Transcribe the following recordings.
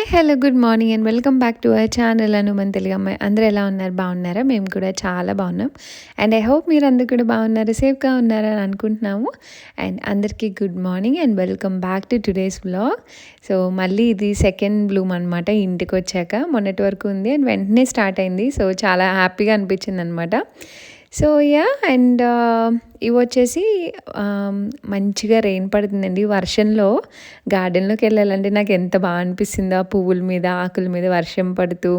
Hi hello good morning and welcome back to our channel మన తెలుగు అమ్మాయి. అందరూ ఎలా ఉన్నారు? బాగున్నారా? మేము కూడా చాలా బాగున్నాం. అండ్ ఐ హోప్ మీరు అందరూ కూడా బాగున్నారు, సేఫ్గా ఉన్నారని అనుకుంటున్నాము. అండ్ అందరికీ good morning and welcome back to today's vlog. So మళ్ళీ ఇది సెకండ్ బ్లూమ్ అనమాట. ఇంటికి వచ్చాక మొన్నటి వరకు ఉంది అండ్ వెంటనే స్టార్ట్ అయింది. సో చాలా హ్యాపీగా అనిపించింది అనమాట. సో యా అండ్ ఇవి వచ్చేసి మంచిగా రెయిన్ పడుతుందండి. వర్షంలో గార్డెన్లోకి వెళ్ళాలంటే నాకు ఎంత బాగా అనిపిస్తుందో, ఆ పువ్వుల మీద ఆకుల మీద వర్షం పడుతూ.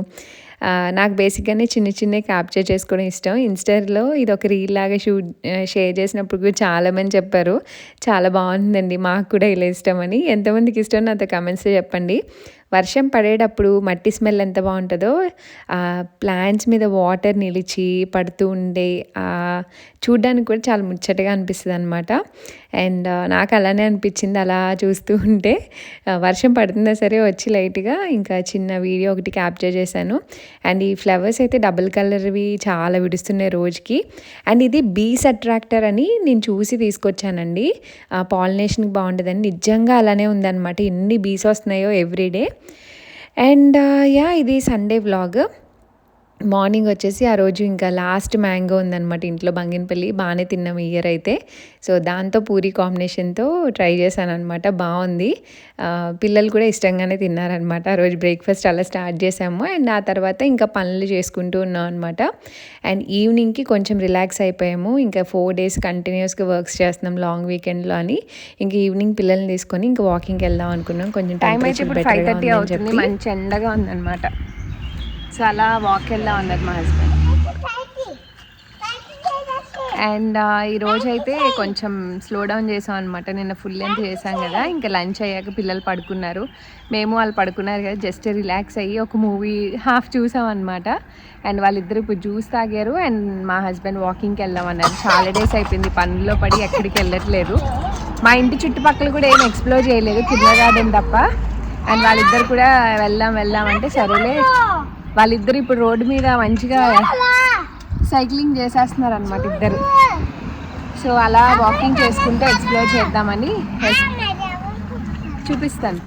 నాకు బేసిక్గానే చిన్న చిన్నవి క్యాప్చర్ చేసుకోవడం ఇష్టం. ఇన్స్టాలో ఇది ఒక రీల్ లాగా షేర్ చేసినప్పుడు కూడా చాలామంది చెప్పారు చాలా బాగుందండి, మాకు కూడా ఇలా ఇష్టమని. ఎంతమందికి ఇష్టం నాతో కమెంట్స్లో చెప్పండి. వర్షం పడేటప్పుడు మట్టి స్మెల్ ఎంత బాగుంటుందో, ప్లాంట్స్ మీద వాటర్ నిలిచి పడుతూ ఉండే చూడ్డానికి కూడా చాలా ముచ్చటగా అనిపిస్తుంది అనమాట. అండ్ నాకు అలానే అనిపించింది అలా చూస్తూ ఉంటే. వర్షం పడుతుందా సరే వచ్చి లైట్గా ఇంకా చిన్న వీడియో ఒకటి క్యాప్చర్ చేశాను. అండ్ ఈ ఫ్లవర్స్ అయితే డబుల్ కలర్వి చాలా విడుస్తున్నాయి రోజుకి. అండ్ ఇది బీస్ అట్రాక్టర్ అని నేను చూసి తీసుకొచ్చానండి. పాలినేషన్కి బాగుంటుందని. నిజంగా అలానే ఉందన్నమాట. ఎన్ని బీస్ వస్తున్నాయో ఎవ్రీడే. అండ్ యా ఇది సండే వ్లాగ్. మార్నింగ్ వచ్చేసి ఆ రోజు ఇంకా లాస్ట్ మ్యాంగో ఉందన్నమాట ఇంట్లో, బంగినపల్లి. బాగానే తిన్నాం ఈ ఇయర్ అయితే. సో దాంతో పూరి కాంబినేషన్తో ట్రై చేశాను అనమాట. బాగుంది. పిల్లలు కూడా ఇష్టంగానే తిన్నారనమాట. ఆ రోజు బ్రేక్ఫాస్ట్ అలా స్టార్ట్ చేసాము. అండ్ ఆ తర్వాత ఇంకా పనులు చేసుకుంటూ ఉన్నాం అనమాట. అండ్ ఈవినింగ్కి కొంచెం రిలాక్స్ అయిపోయాము. ఇంకా 4 days కంటిన్యూస్గా వర్క్స్ చేస్తున్నాం లాంగ్ వీకెండ్లో అని. ఇంకా ఈవినింగ్ పిల్లల్ని తీసుకొని ఇంకా వాకింగ్కి వెళ్దాం అనుకున్నాం. కొంచెం టైం అయితే ఇప్పుడు 5:30 అవుతుంది. మంచి ఎండగా ఉందన్నమాట. సో అలా వాక్ వెళ్దాం అన్నారు మా హస్బెండ్. అండ్ ఈరోజు అయితే కొంచెం స్లో డౌన్ చేసాం అనమాట. నిన్న ఫుల్ లెంత్ చేసాం కదా, ఇంకా లంచ్ అయ్యాక పిల్లలు పడుకున్నారు, మేము వాళ్ళు పడుకున్నారు కదా, జస్ట్ రిలాక్స్ అయ్యి ఒక మూవీ హాఫ్ చూసాం అనమాట. అండ్ వాళ్ళిద్దరు ఇప్పుడు జ్యూస్ తాగారు. అండ్ మా హస్బెండ్ వాకింగ్కి వెళ్దాం అన్నారు. చాలా డేస్ అయిపోయింది పనుల్లో పడి ఎక్కడికి వెళ్ళట్లేదు. మా ఇంటి చుట్టుపక్కల కూడా ఏం ఎక్స్ప్లోర్ చేయలేదు, కింద గార్డెన్ తప్ప. అండ్ వాళ్ళిద్దరు కూడా వెళ్దాం అంటే సరేలే. వాళ్ళిద్దరు ఇప్పుడు రోడ్డు మీద మంచిగా సైక్లింగ్ చేసేస్తున్నారు అనమాట ఇద్దరు. సో అలా వాకింగ్ చేసుకుంటూ ఎక్స్ప్లోర్ చేద్దామని చూపిస్తాను.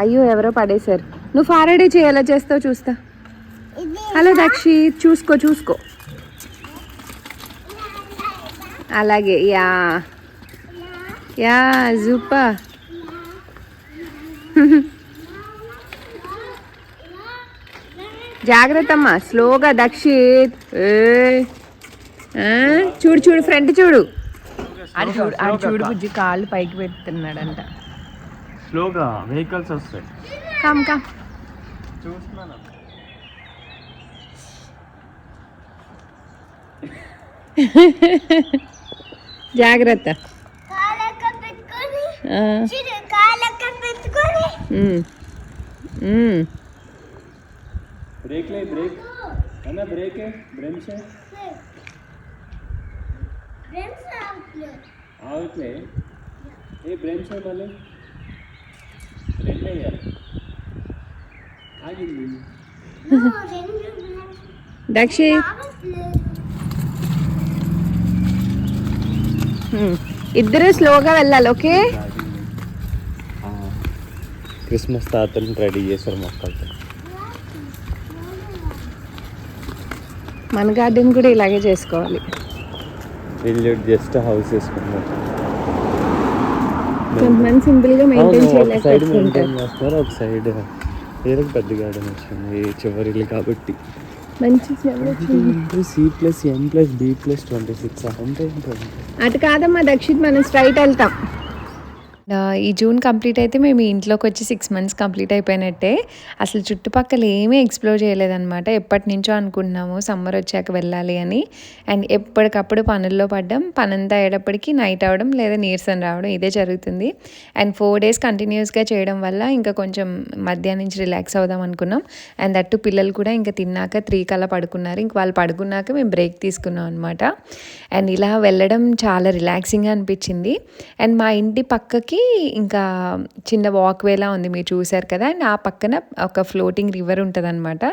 అయ్యో ఎవరో పడేశారు. నువ్వు ఫారడే చేయాలో చేస్తావు చూస్తా. హలో దక్షి, చూసుకో. అలాగే యా జూపా. జాగ్రత్త అమ్మా, స్లోగా దక్షిత్. చూడు ఫ్రంట్ చూడు. అది చూడు బుజ్జి, కాళ్ళు పైకి పెడుతున్నాడంట. స్లోగా వెహికల్స్ వస్తాయి. కమ్ జాగ్రత్త. ब्रेक है ना, ब्रेक है, ब्रेम्स है आवतले ए ब्रेम्स है भले रेंडे यार आगिंदी దక్షి. ఇద్దరు స్లోగా వెళ్ళాలి, ఓకే? క్రిస్మస్ తాతలను రెడీ చేశారు మొక్కలతో. మన గార్డెన్ కూడా ఇలాగే చేసుకోవాలి. వీళ్ళు జస్ట్ హౌస్ వేసుకున్నారు. కొంతమంది సింపుల్గా మెయింటైన్ చేయలేకపోతుంటారు. ఒక సైడ్ వేరే పెద్ద గార్డెన్ వచ్చింది చివరిల్లు కాబట్టి. మంచి C+M+B+26 అంటే అటు కాదమ్మా దక్షిత్, మనం స్ట్రైట్ వెళ్తాం. ఈ జూన్ కంప్లీట్ అయితే మేము ఇంట్లోకి వచ్చి 6 months కంప్లీట్ అయిపోయినట్టే. అసలు చుట్టుపక్కల ఏమీ ఎక్స్ప్లోర్ చేయలేదన్నమాట. ఎప్పటి నుంచో అనుకుంటున్నాము సమ్మర్ వచ్చాక వెళ్ళాలి అని. అండ్ ఎప్పటికప్పుడు పనుల్లో పడ్డం, పనంతా అయ్యేటప్పటికి నైట్ అవ్వడం లేదా నీరసం రావడం ఇదే జరుగుతుంది. అండ్ 4 days కంటిన్యూస్గా చేయడం వల్ల ఇంకా కొంచెం మధ్యాహ్నం నుంచి రిలాక్స్ అవుదాం అనుకున్నాం. అండ్ అట్టు పిల్లలు కూడా ఇంకా తిన్నాక 3 కల్లా పడుకున్నారు. ఇంక వాళ్ళు పడుకున్నాక మేము బ్రేక్ తీసుకున్నాం అనమాట. అండ్ ఇలా వెళ్ళడం చాలా రిలాక్సింగ్గా అనిపించింది. అండ్ మా ఇంటి పక్కకి ఇంకా చిన్న వాక్వేలా ఉంది, మీరు చూసారు కదా. అండ్ ఆ పక్కన ఒక ఫ్లోటింగ్ రివర్ ఉంటుందన్నమాట,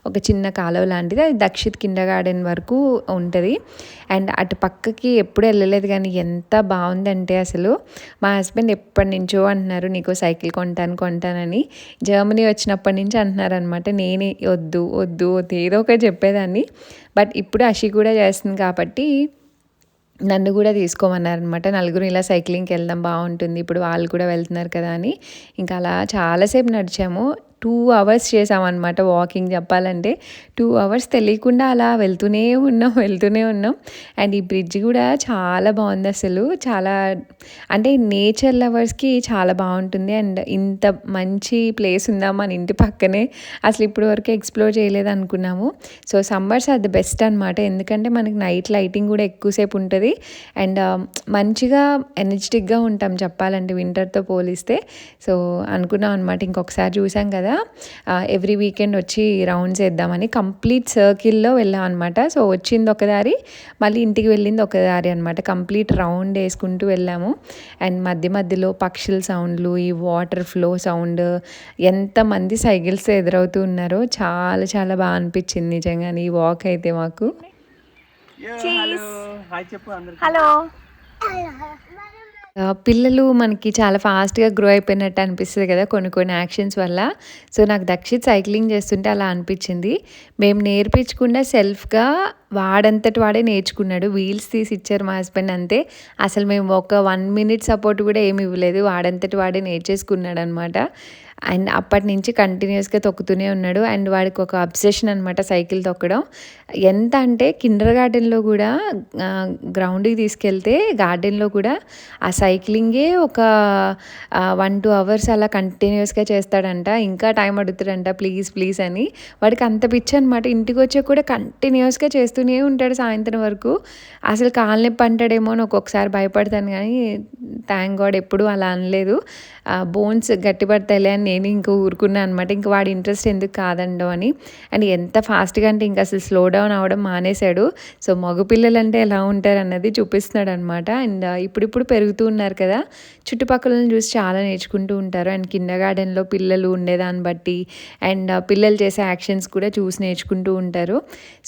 ఒక చిన్న కాలువ లాంటిది. అది దక్షిత్ కిండర్ గార్డెన్ వరకు ఉంటుంది. అండ్ అటు పక్కకి ఎప్పుడు వెళ్ళలేదు, కానీ ఎంత బాగుందంటే అసలు మా హస్బెండ్ ఎప్పటి నుంచో అంటున్నారు నీకు సైకిల్ కొంటానని. జర్మనీ వచ్చినప్పటి నుంచి అంటున్నారు అనమాట. నేనే వద్దు వద్దు వద్దు ఏదో ఒకటి చెప్పేదాన్ని. బట్ ఇప్పుడు అషి కూడా చేస్తుంది కాబట్టి నన్ను కూడా తీసుకోమన్నారనమాట. నలుగురు ఇలా సైక్లింగ్కి వెళ్దాం బాగుంటుంది, ఇప్పుడు వాళ్ళు కూడా వెళ్తున్నారు కదా అని. ఇంకా అలా చాలాసేపు నడిచాము. 2 hours చేసామన్నమాట వాకింగ్ చెప్పాలంటే. 2 hours తెలియకుండా అలా వెళ్తూనే ఉన్నాం. అండ్ ఈ బ్రిడ్జ్ కూడా చాలా బాగుంది అసలు. చాలా అంటే నేచర్ లవర్స్కి చాలా బాగుంటుంది. అండ్ ఇంత మంచి ప్లేస్ ఉందా మన ఇంటి పక్కనే, అసలు ఇప్పటి వరకు ఎక్స్ప్లోర్ చేయలేదు అనుకున్నాము. So summers are the best అనమాట, ఎందుకంటే మనకి నైట్ లైటింగ్ కూడా ఎక్కువసేపు ఉంటుంది. అండ్ మంచిగా ఎనర్జెటిక్గా ఉంటాం చెప్పాలంటే వింటర్తో పోలిస్తే. సో అనుకున్నాం అనమాట, ఇంకొకసారి చూసాం కదా ఎవ్రీ వీకెండ్ వచ్చి రౌండ్స్ వేద్దామని. కంప్లీట్ సర్కిల్లో వెళ్ళాం అనమాట. సో వచ్చింది ఒక దారి, మళ్ళీ ఇంటికి వెళ్ళింది ఒక దారి అనమాట. కంప్లీట్ రౌండ్ వేసుకుంటూ వెళ్ళాము. అండ్ మధ్యలో పక్షుల సౌండ్లు, ఈ వాటర్ ఫ్లో సౌండ్, ఎంతమంది సైకిల్స్ ఎదురవుతూ ఉన్నారో చాలా చాలా బాగా అనిపించింది నిజంగానే ఈ వాక్ అయితే మాకు. హలో. పిల్లలు మనకి చాలా ఫాస్ట్గా గ్రో అయిపోయినట్టు అనిపిస్తుంది కదా కొన్ని యాక్షన్స్ వల్ల. సో నాకు దక్షిత్ సైక్లింగ్ చేస్తుంటే అలా అనిపించింది. మేము నేర్పించకుండా సెల్ఫ్గా వాడంతటి వాడే నేర్చుకున్నాడు. వీల్స్ తీసి ఇచ్చారు మా హస్బెండ్ అంతే. అసలు మేము ఒక 1 minute సపోర్ట్ కూడా ఏమి ఇవ్వలేదు, వాడంతటి వాడే నేర్చేసుకున్నాడు అనమాట. అండ్ అప్పటి నుంచి కంటిన్యూస్గా తొక్కుతూనే ఉన్నాడు. అండ్ వాడికి ఒక అబ్సెషన్ అనమాట సైకిల్ తొక్కడం. ఎంత అంటే కిండర్ గార్డెన్లో కూడా గ్రౌండ్కి తీసుకెళ్తే గార్డెన్లో కూడా ఆ సైక్లింగే ఒక 1-2 hours అలా కంటిన్యూస్గా చేస్తాడంట. ఇంకా టైం అడుగుతాడంట ప్లీజ్ అని. వాడికి అంత పిచ్చి అనమాట. ఇంటికి వచ్చాక కూడా కంటిన్యూస్గా చేస్తూనే ఉంటాడు సాయంత్రం వరకు. అసలు కాలు నొప్పి అంటాడేమో అని ఒక్కొక్కసారి భయపడతాను, కానీ థ్యాంక్ గాడ్ ఎప్పుడు అలా అనలేదు. బోన్స్ గట్టిపడతాయిలే అని నేను ఇంకా ఊరుకున్నాను అనమాట. ఇంకా వాడి ఇంట్రెస్ట్ ఎందుకు కాదండో అని. అండ్ ఎంత ఫాస్ట్గా అంటే ఇంకా అసలు స్లో డౌన్ అవ్వడం మానేశాడు. సో మగపిల్లలు అంటే ఎలా ఉంటారు అన్నది చూపిస్తున్నాడు అనమాట. అండ్ ఇప్పుడు పెరుగుతూ ఉన్నారు కదా, చుట్టుపక్కలను చూసి చాలా నేర్చుకుంటూ ఉంటారు. అండ్ కిండర్ గార్డెన్లో పిల్లలు ఉండేదాన్ని బట్టి అండ్ పిల్లలు చేసే యాక్షన్స్ కూడా చూసి నేర్చుకుంటూ ఉంటారు.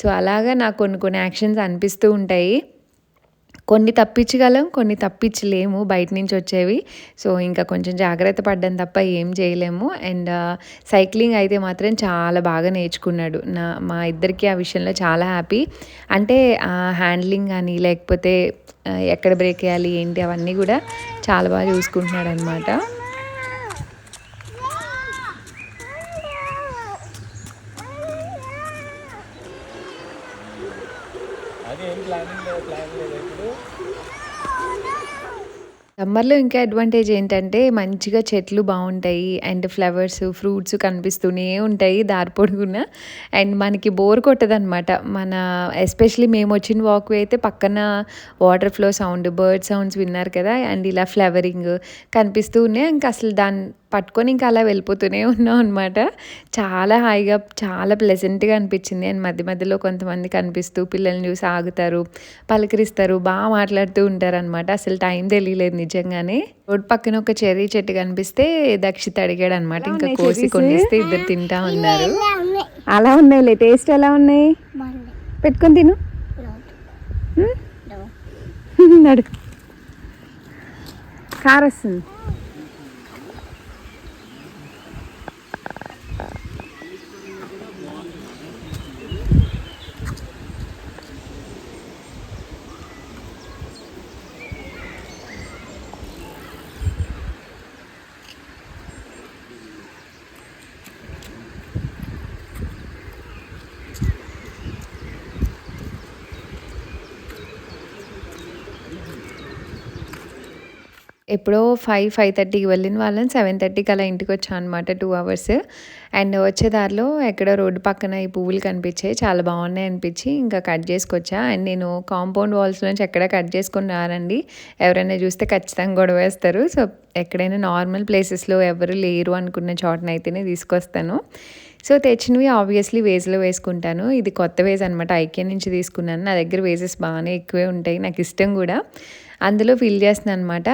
సో అలాగా నాకు కొన్ని యాక్షన్స్ అనిపిస్తూ ఉంటాయి. కొన్ని తప్పించగలం, కొన్ని తప్పించలేము బయట నుంచి వచ్చేవి. సో ఇంకా కొంచెం జాగ్రత్త పడ్డం తప్ప ఏం చేయలేము. అండ్ సైక్లింగ్ అయితే మాత్రం చాలా బాగా నేర్చుకున్నాడు. మా ఇద్దరికి ఆ విషయంలో చాలా హ్యాపీ. అంటే హ్యాండ్లింగ్ కానీ లేకపోతే ఎక్కడ బ్రేక్ వేయాలి ఏంటి అవన్నీ కూడా చాలా బాగా చూసుకుంటున్నాడు అనమాట. సమ్మర్లో ఇంకా అడ్వాంటేజ్ ఏంటంటే మంచిగా చెట్లు బాగుంటాయి. అండ్ ఫ్లవర్స్, ఫ్రూట్స్ కనిపిస్తూనే ఉంటాయి దారి పొడుగున. అండ్ మనకి బోర్ కొట్టదనమాట. ఎస్పెషలీ మేము వచ్చిన వాక్వే అయితే పక్కన water flow sound, bird sounds విన్నారు కదా. అండ్ ఇలా ఫ్లవరింగ్ కనిపిస్తూ ఉన్నాయి. ఇంకా అసలు దాన్ని పట్టుకొని ఇంకా అలా వెళ్ళిపోతూనే ఉన్నాం అనమాట. చాలా హాయిగా, చాలా ప్లెజెంట్గా అనిపించింది. అండ్ మధ్యలో కొంతమంది కనిపిస్తూ పిల్లల్ని చూసి ఆగుతారు, పలకరిస్తారు, బాగా మాట్లాడుతూ ఉంటారు అనమాట. అసలు టైం తెలియలేదు నిజంగానే. రోడ్ పక్కన ఒక చెర్రీ చెట్టు కనిపిస్తే దక్షిత్ అడిగాడు అనమాట. ఇంకా కోసి కొనిస్తే ఇద్దరు తింటా ఉన్నారు. అలా ఉన్నాయిలే, టేస్ట్ ఎలా ఉన్నాయి పెట్టుకొని తిను. నడు, కార్ వస్తుంది. ఎప్పుడో 5:30కి వెళ్ళిన వాళ్ళని 7:30కి అలా ఇంటికి వచ్చాం అనమాట. 2 hours. అండ్ వచ్చే దారిలో ఎక్కడో రోడ్డు పక్కన ఈ పువ్వులు కనిపించాయి, చాలా బాగున్నాయి అనిపించి ఇంకా కట్ చేసుకొచ్చా. అండ్ నేను కాంపౌండ్ వాల్స్ నుంచి ఎక్కడ కట్ చేసుకొని రానండి, ఎవరైనా చూస్తే ఖచ్చితంగా గొడవ వేస్తారు. సో ఎక్కడైనా నార్మల్ ప్లేసెస్లో ఎవరు లేరు అనుకున్న చోటనైతేనే తీసుకొస్తాను. సో తెచ్చినవి ఆబ్వియస్లీ వేజ్లో వేసుకుంటాను. ఇది కొత్త వేజ్ అనమాట, ఐక్య నుంచి తీసుకున్నాను. నా దగ్గర వేజెస్ బాగానే ఎక్కువే ఉంటాయి, నాకు ఇష్టం కూడా. అందులో ఫిల్ చేస్తున్నాను అనమాట.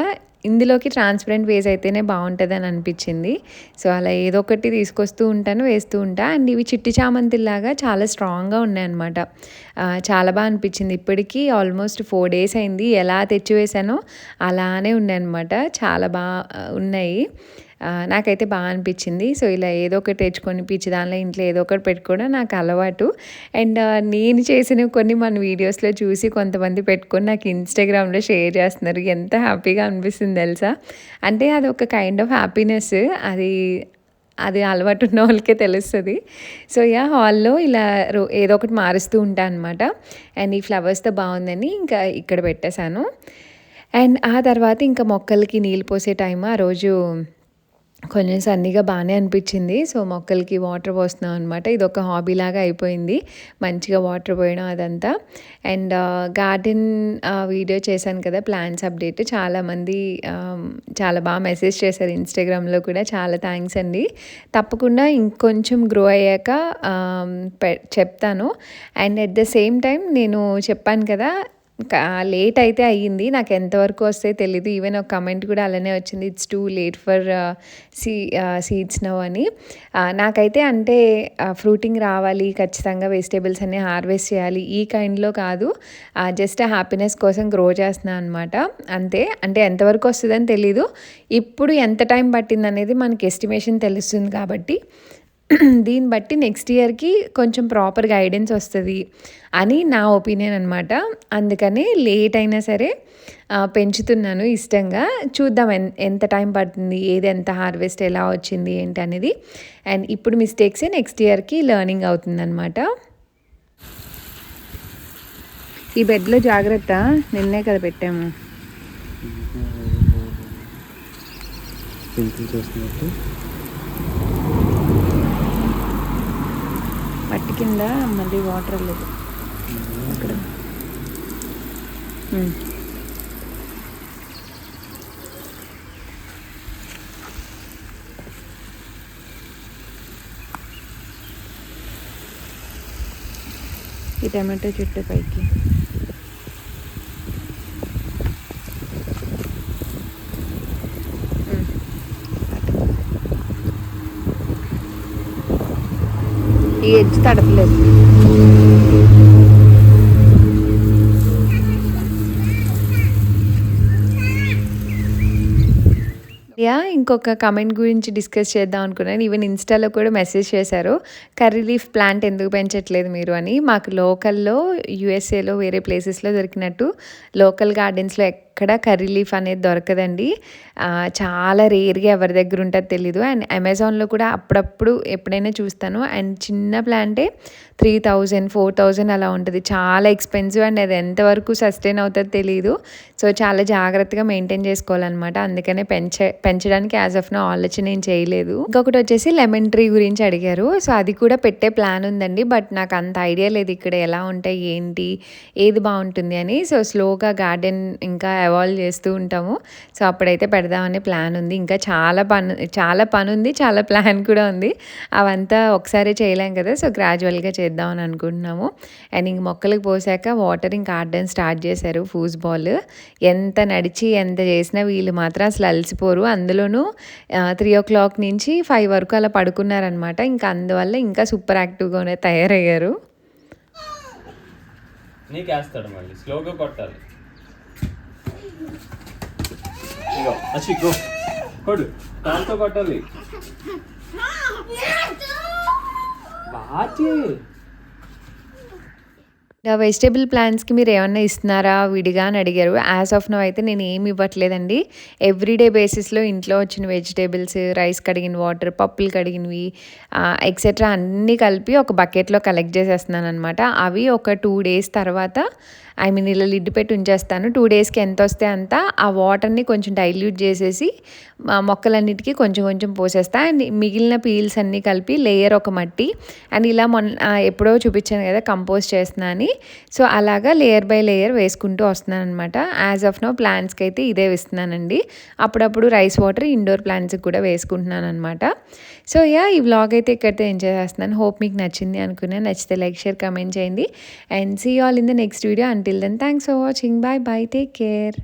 ఇందులోకి ట్రాన్స్పరెంట్ వేస్ అయితేనే బాగుంటుందని అనిపించింది. సో అలా ఏదో ఒకటి తీసుకొస్తూ ఉంటాను, వేస్తూ ఉంటా. అండ్ ఇవి చిట్టి చామంతిలాగా చాలా స్ట్రాంగ్గా ఉన్నాయన్నమాట. చాలా బాగా అనిపించింది. ఇప్పటికీ ఆల్మోస్ట్ 4 days అయింది. ఎలా తెచ్చి వేసానో అలానే ఉన్నాయన్నమాట. చాలా బాగా ఉన్నాయి. నాకైతే బాగా అనిపించింది. సో ఇలా ఏదో ఒకటి తెచ్చుకొని పిచ్చి దానిలో ఇంట్లో ఏదో ఒకటి పెట్టుకోవడం నాకు అలవాటు. అండ్ నేను చేసినవి కొన్ని మన వీడియోస్లో చూసి కొంతమంది పెట్టుకొని నాకు ఇన్స్టాగ్రామ్లో షేర్ చేస్తున్నారు. ఎంత హ్యాపీగా అనిపిస్తుంది తెలుసా. అంటే అది ఒక కైండ్ ఆఫ్ హ్యాపీనెస్. అది అలవాటు ఉన్న వాళ్ళకే తెలుస్తుంది. సో హాల్లో ఇలా ఏదో ఒకటి మారుస్తూ ఉంటాను అనమాట. అండ్ ఈ ఫ్లవర్స్తో బాగుందని ఇంకా ఇక్కడ పెట్టేశాను. అండ్ ఆ తర్వాత ఇంకా మొక్కలకి నీళ్ళు పోసే టైం ఆ రోజు కొంచెం సన్నీగా బాగానే అనిపించింది. సో మొక్కలకి వాటర్ పోస్తున్నాం అనమాట. ఇది ఒక హాబీ లాగా అయిపోయింది, మంచిగా వాటర్ పోయడం అదంతా. అండ్ గార్డెన్ వీడియో చేశాను కదా, ప్లాంట్స్ అప్డేట్. చాలామంది చాలా బాగా మెసేజ్ చేశారు ఇన్స్టాగ్రామ్లో కూడా. చాలా థ్యాంక్స్ అండి. తప్పకుండా ఇంకొంచెం గ్రో అయ్యాక చెప్తాను. And at the same time నేను చెప్పాను కదా, లేట్ అయితే అయ్యింది, నాకు ఎంతవరకు వస్తాయో తెలీదు. ఈవెన్ ఒక కమెంట్ కూడా అలానే వచ్చింది, it's too late for seeds now అని. నాకైతే అంటే ఫ్రూటింగ్ రావాలి, ఖచ్చితంగా వెజిటేబుల్స్ అన్నీ హార్వెస్ట్ చేయాలి, ఈ కైండ్లో కాదు. జస్ట్ హ్యాపీనెస్ కోసం గ్రో చేస్తున్నాను అనమాట, అంతే. అంటే ఎంతవరకు వస్తుందని తెలీదు. ఇప్పుడు ఎంత టైం పట్టింది అనేది మనకి ఎస్టిమేషన్ తెలుస్తుంది కాబట్టి దీన్ని బట్టి నెక్స్ట్ ఇయర్కి కొంచెం ప్రాపర్ గైడెన్స్ వస్తుంది అని నా ఒపీనియన్ అనమాట. అందుకని లేట్ అయినా సరే పెంచుతున్నాను ఇష్టంగా. చూద్దాం ఎంత టైం పడుతుంది, ఏది ఎంత హార్వెస్ట్ ఎలా వచ్చింది ఏంటి అనేది. అండ్ ఇప్పుడు మిస్టేక్సే నెక్స్ట్ ఇయర్కి లెర్నింగ్ అవుతుంది అనమాట. ఈ బెడ్లో జాగ్రత్త, నిన్నే కదా పెట్టాము. మట్టి కింద మళ్ళీ వాటర్ లేదు అక్కడ. ఈ టమాటో చెట్టు పైకి ఈ ఎడ్జ్ తడపలేదు. ఇంకొక కమెంట్ గురించి డిస్కస్ చేద్దాం అనుకున్నాను. ఈవెన్ ఇన్స్టాలో కూడా మెసేజ్ చేశారు, కర్రీ లీఫ్ ప్లాంట్ ఎందుకు పెంచట్లేదు మీరు అని. మాకు లోకల్లో యూఎస్ఏలో వేరే ప్లేసెస్లో దొరికినట్టు లోకల్ గార్డెన్స్లో ఎక్కడ కర్రీ లీఫ్ అనేది దొరకదండి. చాలా రేర్గా ఎవరి దగ్గర ఉంటుందో తెలీదు. అండ్ అమెజాన్లో కూడా అప్పుడప్పుడు ఎప్పుడైనా చూస్తాను. అండ్ చిన్న ప్లాంటే 3000 4000 అలా ఉంటుంది, చాలా ఎక్స్పెన్సివ్. అండ్ అది ఎంతవరకు సస్టైన్ అవుతుందో తెలియదు. సో చాలా జాగ్రత్తగా మెయింటైన్ చేసుకోవాలన్నమాట. అందుకనే పెంచడానికి యాజ్ ఆఫ్ నో ఆలోచన ఏం చేయలేదు. ఇంకొకటి వచ్చేసి లెమన్ ట్రీ గురించి అడిగారు. సో అది కూడా పెట్టే ప్లాన్ ఉందండి, బట్ నాకు అంత ఐడియా లేదు ఇక్కడ ఎలా ఉంటాయి ఏంటి, ఏది బాగుంటుంది అని. సో స్లోగా గార్డెన్ ఇంకా ఎవాల్వ్ చేస్తూ ఉంటాము. సో అప్పుడైతే పెడదామనే ప్లాన్ ఉంది. ఇంకా చాలా పని ఉంది, చాలా ప్లాన్ కూడా ఉంది. అవంతా ఒకసారి చేయలేం కదా, సో గ్రాడ్యువల్గా చేద్దామని అనుకుంటున్నాము. అండ్ ఇంక మొక్కలకు పోసాక వాటరింగ్ గార్డెన్ స్టార్ట్ చేశారు. ఫూస్బాల్ ఎంత నడిచి ఎంత చేసినా వీళ్ళు మాత్రం అసలు అలసిపోరు. అందులోనూ 3 o'clock నుంచి 5 వరకు అలా పడుకున్నారనమాట. ఇంకా అందువల్ల ఇంకా సూపర్ యాక్టివ్గానే తయారయ్యారు. నీకేస్తాడు మళ్ళీ స్లోగా కొట్టాలి. కొడు దాంతో కొట్టాలి. వెజిటేబుల్ ప్లాంట్స్కి మీరు ఏమన్నా ఇస్తున్నారా విడిగా అని అడిగారు. యాజ్ ఆఫ్ నో అయితే నేను ఏమి ఇవ్వట్లేదండి. ఎవ్రీడే బేసిస్లో ఇంట్లో వచ్చిన వెజిటేబుల్స్, రైస్ కడిగిన వాటర్, పప్పులు కడిగినవి ఎక్సెట్రా అన్నీ కలిపి ఒక బకెట్లో కలెక్ట్ చేసేస్తున్నాను అనమాట. అవి ఒక 2 days తర్వాత ఇలా లిడ్ పెట్టి ఉంచేస్తాను. 2 daysకి ఎంత వస్తే అంత ఆ వాటర్ని కొంచెం డైల్యూట్ చేసేసి మొక్కలన్నిటికీ కొంచెం కొంచెం పోసేస్తా. అండ్ మిగిలిన పీల్స్ అన్నీ కలిపి లేయర్ ఒక మట్టి అండ్ ఇలా ఎప్పుడో చూపించాను కదా కంపోస్ట్ చేస్తున్నా అని. సో అలాగా లేయర్ బై లేయర్ వేసుకుంటూ వస్తున్నాను అనమాట. యాజ్ ఆఫ్ నో ప్లాంట్స్కి అయితే ఇదే ఇస్తున్నానండి. అప్పుడప్పుడు రైస్ వాటర్ ఇండోర్ ప్లాంట్స్కి కూడా వేసుకుంటున్నాను అనమాట. సో ఈ వ్లాగ్ అయితే ఇక్కడితో ఎంజాయ్ చేస్తున్నాను. హోప్ మీకు నచ్చింది అనుకున్నాను. నచ్చితే లైక్, షేర్, కమెంట్ చేయండి. And see all in the next video. Until then, thanks for watching. Bye bye. Take care.